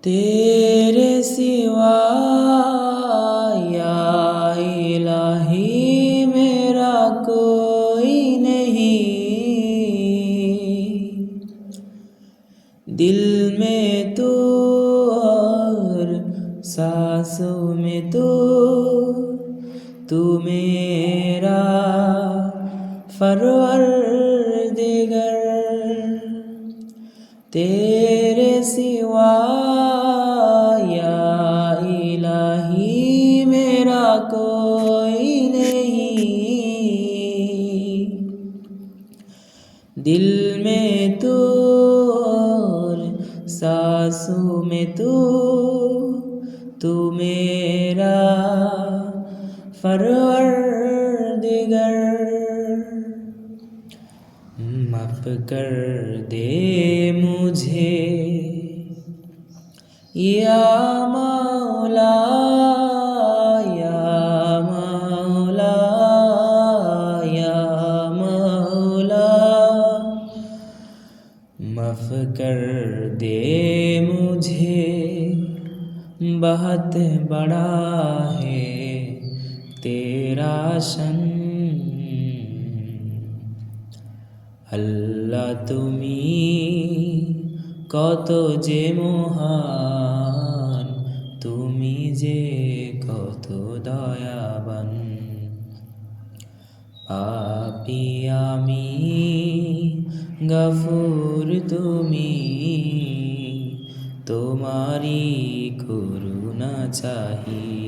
तेरे सिवा या इलाही मेरा कोई नहीं। दिल में तू और सांसों में तू मेरा परवरदिगार। तेरे सिवा या इलाही मेरा कोई नहीं। दिल में तू और सांसों में तू मेरा परवरदिगार। माफ कर दे मुझे या मौला, या मौला, या मौला। माफ कर दे मुझे, बहुत बड़ा है तेरा शन। আল্লাহ তুমি কত যে মহান, তুমি যে কত দয়াবান। পাপী আমি গফুর তুমি, তোমারি করুণা চাহি।